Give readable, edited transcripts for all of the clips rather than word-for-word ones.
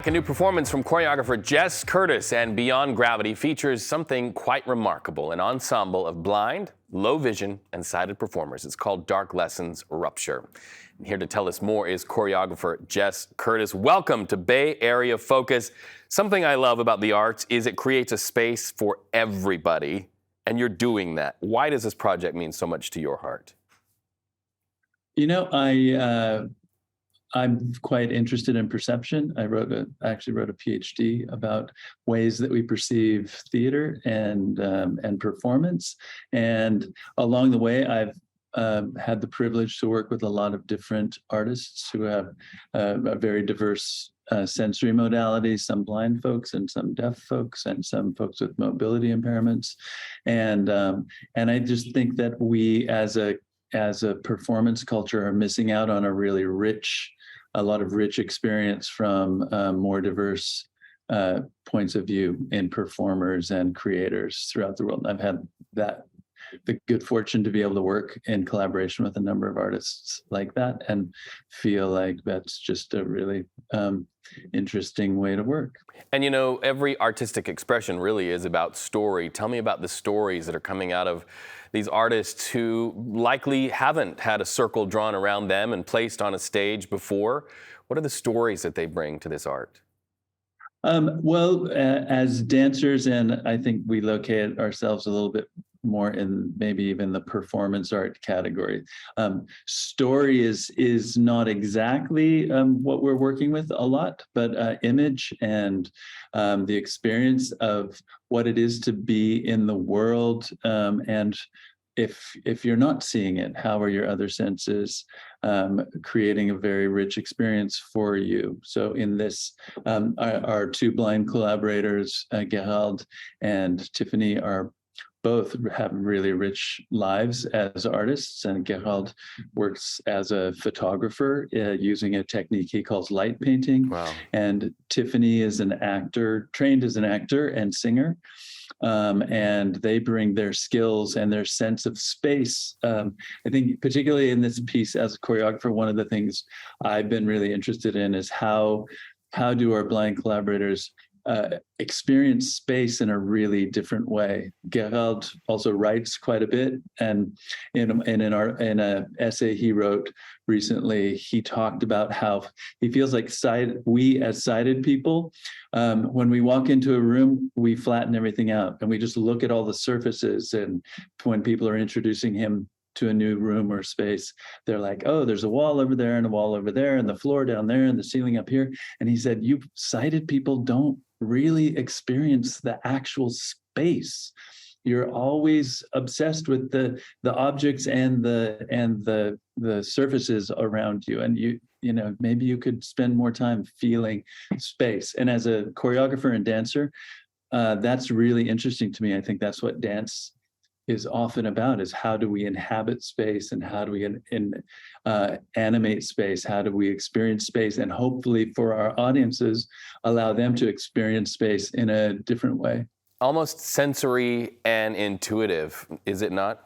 A new performance from choreographer Jess Curtis and Beyond Gravity features something quite remarkable, an ensemble of blind, low vision, and sighted performers. It's called Dark Lessons Rupture. And here to tell us more is choreographer Jess Curtis. Welcome to Bay Area Focus. Something I love about the arts is it creates a space for everybody, and you're doing that. Why does this project mean so much to your heart? You know, I'm quite interested in perception. I actually wrote a PhD about ways that we perceive theater and performance. And along the way, I've had the privilege to work with a lot of different artists who have a very diverse sensory modalities, some blind folks and some deaf folks and some folks with mobility impairments. And I just think that we as a performance culture are missing out on a lot of rich experience from more diverse points of view in performers and creators throughout the world. And I've had the good fortune to be able to work in collaboration with a number of artists like that and feel like that's just a really interesting way to work. And you know, every artistic expression really is about story. Tell me about the stories that are coming out of these artists who likely haven't had a circle drawn around them and placed on a stage before. What are the stories that they bring to this art? As dancers, and I think we locate ourselves a little bit more in maybe even the performance art category. Story is not exactly what we're working with a lot, but image and the experience of what it is to be in the world. And if you're not seeing it, how are your other senses creating a very rich experience for you? So in this, our two blind collaborators, Gerald and Tiffany, are both have really rich lives as artists, and Gerald works as a photographer using a technique he calls light painting. Wow. And Tiffany is an actor, trained as an actor and singer. And they bring their skills and their sense of space. I think particularly in this piece as a choreographer, one of the things I've been really interested in is how do our blind collaborators experience space in a really different way. Gerald also writes quite a bit, and in an essay he wrote recently, he talked about how he feels like we as sighted people, when we walk into a room, we flatten everything out and we just look at all the surfaces. And when people are introducing him to a new room or space, they're like, oh, there's a wall over there and a wall over there and the floor down there and the ceiling up here. And he said, you sighted people don't really experience the actual space. You're always obsessed with the objects and the surfaces around you. And you know, maybe you could spend more time feeling space. And as a choreographer and dancer, that's really interesting to me. I think that's what dance is often about, is how do we inhabit space and how do we animate space? How do we experience space? And hopefully for our audiences, allow them to experience space in a different way. Almost sensory and intuitive, is it not?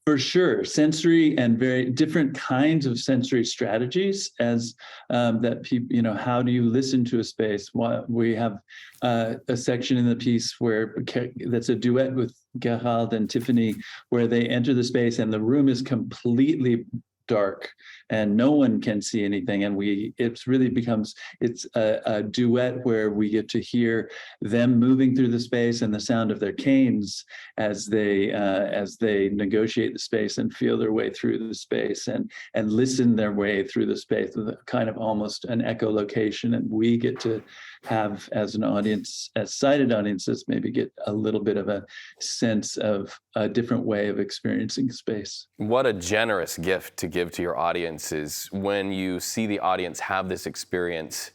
For sure, sensory and very different kinds of sensory strategies as that people, you know, how do you listen to a space? We have a section in the piece where that's a duet with Gerald and Tiffany, where they enter the space and the room is completely dark and no one can see anything, and it's a duet where we get to hear them moving through the space and the sound of their canes as they negotiate the space and feel their way through the space and listen their way through the space with kind of almost an echolocation. And we get to have, as an audience, as sighted audiences, maybe get a little bit of a sense of a different way of experiencing space. What a generous gift to give to your audiences when you see the audience have this experience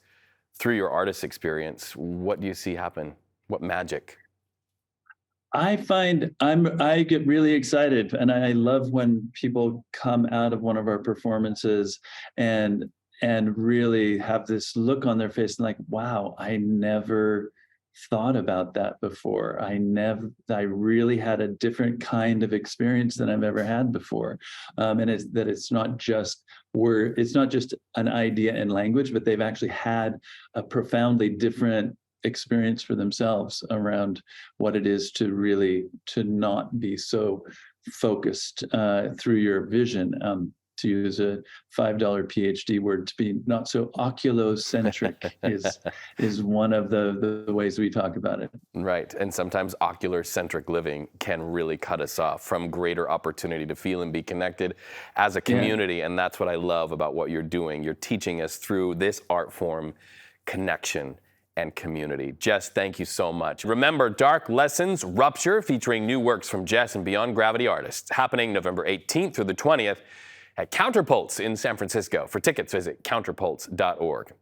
through your artist experience. What do you see happen? What magic? I get really excited, and I love when people come out of one of our performances and really have this look on their face and like, wow, I never thought about that before. I really had a different kind of experience than I've ever had before. And it's not just an idea and language, but they've actually had a profoundly different experience for themselves around what it is to not be so focused through your vision. To use a $5 PhD word, to be not so oculocentric is one of the ways we talk about it. Right, and sometimes ocular-centric living can really cut us off from greater opportunity to feel and be connected as a community, and that's what I love about what you're doing. You're teaching us through this art form, connection and community. Jess, thank you so much. Remember, Dark Lessons Rupture, featuring new works from Jess and Beyond Gravity artists, happening November 18th through the 20th at Counterpulse in San Francisco. For tickets, visit counterpulse.org.